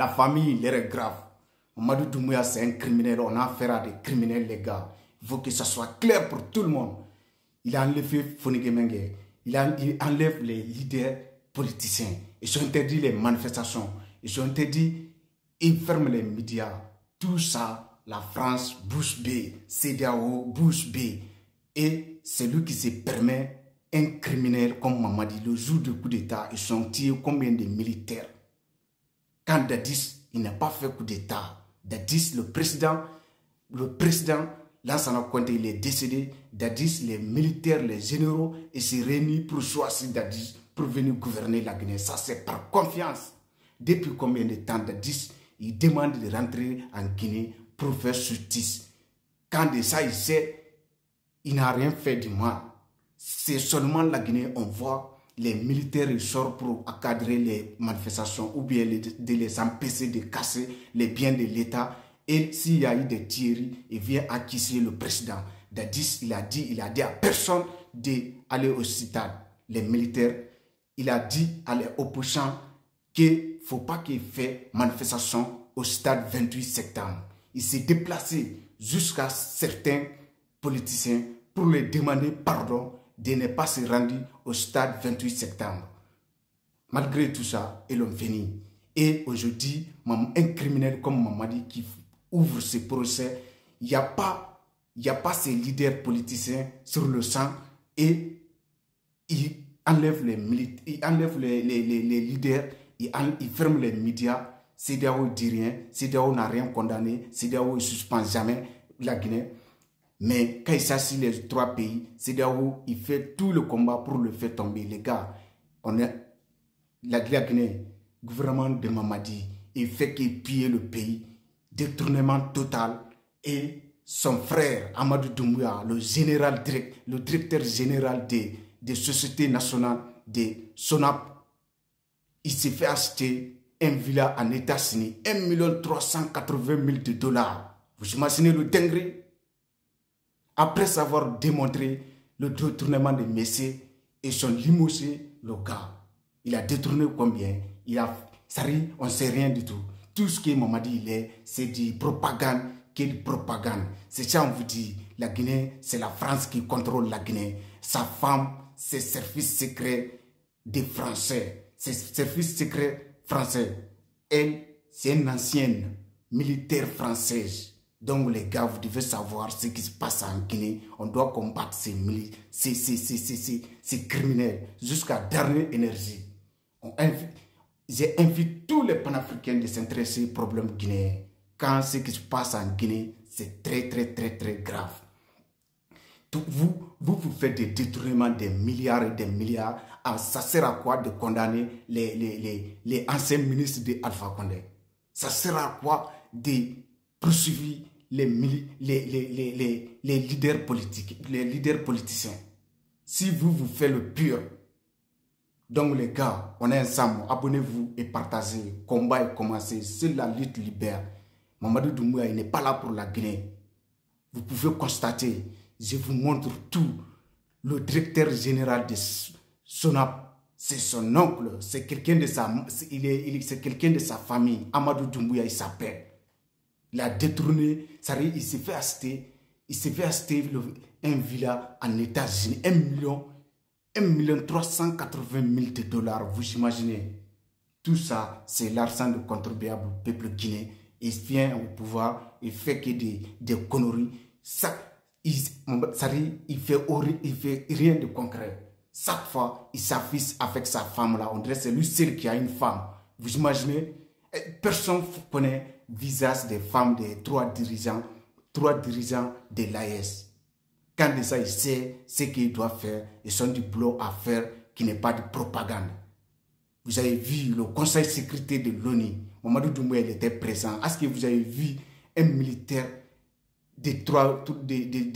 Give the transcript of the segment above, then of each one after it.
La famille, l'air est grave. Mamadou Doumbouya, c'est un criminel. On a affaire à des criminels, les gars. Il faut que ça soit clair pour tout le monde. Il a enlevé Fonike Mengue. Il enlève les leaders politiciens. Ils ont interdit les manifestations. Ils ont interdit, ils ferment les médias. Tout ça, la France, bouche bée. CEDEAO, bouche bée. Et c'est lui qui se permet, un criminel comme Mamadi, le jour du coup d'État, ils ont tiré combien de militaires? Quand Dadis, il n'a pas fait coup d'État. Dadis, le président, Lansana Conté, il est décédé. Dadis, les militaires, les généraux, ils se réunissent pour choisir Dadis pour venir gouverner la Guinée. Ça, c'est par confiance. Depuis combien de temps Dadis, il demande de rentrer en Guinée pour faire justice. Quand de ça, il sait, il n'a rien fait du mal. C'est seulement la Guinée, on voit les militaires ils sortent pour encadrer les manifestations ou bien de les empêcher de casser les biens de l'État. Et s'il y a eu des tueries, il vient accuser le président. Dadis, il a dit à personne d'aller au stade. Les militaires, il a dit à l'opposition qu'il ne faut pas qu'il fasse manifestation au stade 28 septembre. Il s'est déplacé jusqu'à certains politiciens pour leur demander pardon de ne pas se rendre au stade 28 septembre. Malgré tout ça, ils l'ont venu. Et aujourd'hui, un criminel comme Mamadi qui ouvre ce procès, il n'y a pas ces leaders politiciens sur le sang et il enlève les leaders, il ferme les médias. CEDEAO ne dit rien, CEDEAO n'a rien condamné, CEDEAO ne suspend jamais la Guinée. Mais quand il s'agit des trois pays, CEDEAO, il fait tout le combat pour le faire tomber. Les gars, la Guinée, gouvernement de Mamadi, il fait qu'il pille le pays, détournement total. Et son frère, Amadou Doumbouya, le directeur général des sociétés nationales de SONAP, il s'est fait acheter une villa en États-Unis, 1 380 000 $. Vous imaginez le dinguerie? Après avoir démontré le détournement de Messé et son limogé, le gars, il a détourné combien? On ne sait rien du tout. Tout ce que Mamadi c'est du propagande, quelle propagande. C'est ça on vous dit, la Guinée, c'est la France qui contrôle la Guinée. Sa femme, c'est services secrets des Français. C'est services secrets français. Elle, c'est une ancienne militaire française. Donc les gars, vous devez savoir ce qui se passe en Guinée. On doit combattre ces criminels jusqu'à dernière énergie. J'invite tous les panafricains de s'intéresser aux problèmes guinéens. Quand ce qui se passe en Guinée, c'est très grave. Vous faites des détournements des milliards et des milliards. Ça sert à quoi de condamner les anciens ministres de Alpha Condé? Ça sert à quoi de poursuivre les leaders politiques, les leaders politiciens? Si vous faites le pur. Donc les gars, on est ensemble. Abonnez-vous et partagez. Combat est commencé. C'est la lutte libère. Mamadou Doumbouya, il n'est pas là pour la Guinée. Vous pouvez constater. Je vous montre tout. Le directeur général de SONAP, c'est son oncle. C'est quelqu'un de c'est quelqu'un de sa famille. Amadou Doumbouya, il s'appelle. Il a détourné, il s'est fait acheter un villa en États-Unis, 1 380 000 $. Vous imaginez? Tout ça, c'est l'argent de contribuable du peuple guinéen. Il vient au pouvoir, il fait que des conneries. Il fait rien de concret. Chaque fois, il s'affiche avec sa femme là. On dirait que c'est lui seul qui a une femme. Vous imaginez? Personne ne connaît le visage des femmes des trois dirigeants de l'AES. Quand de ça, il sait ce qu'il doit faire. Ils ont du boulot à faire qui n'est pas de propagande. Vous avez vu le Conseil de sécurité de l'ONU. Mamadou Doumbouya était présent. Est-ce que vous avez vu un militaire de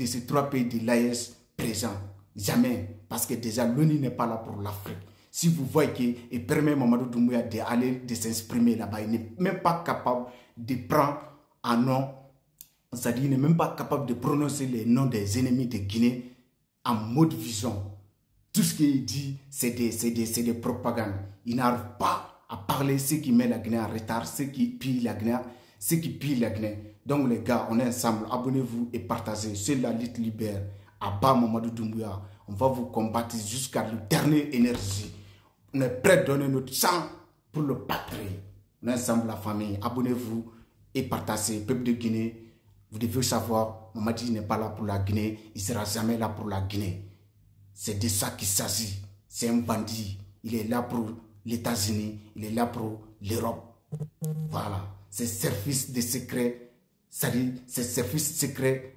ces trois pays de l'AES présent? Jamais. Parce que déjà, l'ONU n'est pas là pour l'Afrique. Si vous voyez qu'il permet Mamadou Doumbouya de s'exprimer là-bas, il n'est même pas capable de prendre un nom, c'est-à-dire il n'est même pas capable de prononcer les noms des ennemis de Guinée en mode vision. Tout ce qu'il dit, c'est des propagandes. Il n'arrive pas à parler ceux qui mettent la Guinée en retard, ceux qui pillent la Guinée, ceux qui pillent la Guinée. Donc les gars, on est ensemble. Abonnez-vous et partagez. C'est la lutte libère. Abba Mamadou Doumbouya. On va vous combattre jusqu'à la dernière énergie. On est prêt à donner notre sang pour le patrie. On est ensemble la famille. Abonnez-vous et partagez. Peuple de Guinée, vous devez savoir, Mamadi n'est pas là pour la Guinée. Il ne sera jamais là pour la Guinée. C'est de ça qu'il s'agit. C'est un bandit. Il est là pour les États-Unis. Il est là pour l'Europe. Voilà. C'est service de secret. C'est-à-dire, c'est service secret.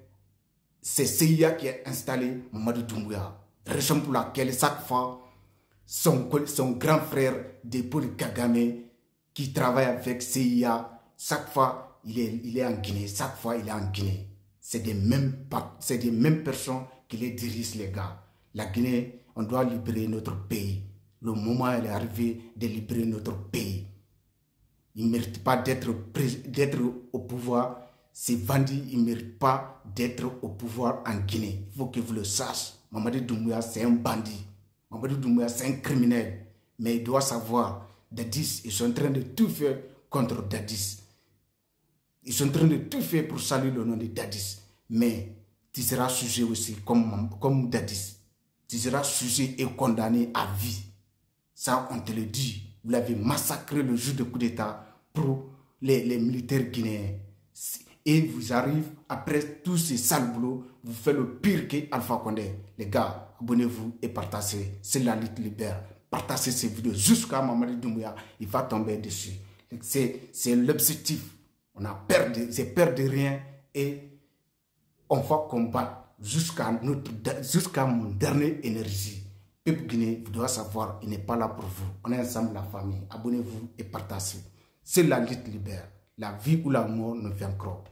C'est CIA qui a installé Mamadou Doumbouya. Raison pour laquelle chaque fois, son grand frère Paul Kagame, qui travaille avec CIA, chaque fois il est en Guinée. Chaque fois il est en Guinée. C'est des mêmes personnes qui les dirigent, les gars. La Guinée, on doit libérer notre pays. Le moment est arrivé de libérer notre pays. Il ne mérite pas d'être au pouvoir. Ces bandits, ils ne méritent pas d'être au pouvoir en Guinée. Il faut que vous le sachiez. Mamadou Doumbouya, c'est un bandit. Mamadou Doumbouya, c'est un criminel. Mais il doit savoir, Dadis, ils sont en train de tout faire contre Dadis. Ils sont en train de tout faire pour saluer le nom de Dadis. Mais tu seras sujet aussi, comme Dadis. Tu seras sujet et condamné à vie. Ça, on te le dit. Vous l'avez massacré le jour de coup d'État pour les militaires guinéens. Et vous arrivez, après tous ces sales boulots, vous faites le pire qu'Alpha Condé. Les gars, abonnez-vous et partagez. C'est la lutte libère. Partagez ces vidéos jusqu'à Mamadou Doumbouya. Il va tomber dessus. C'est l'objectif. On a peur de rien et on va combattre jusqu'à mon dernière énergie. Peuple Guinée, vous devez savoir, il n'est pas là pour vous. On est ensemble la famille. Abonnez-vous et partagez. C'est la lutte libère. La vie ou la mort nous vaincront.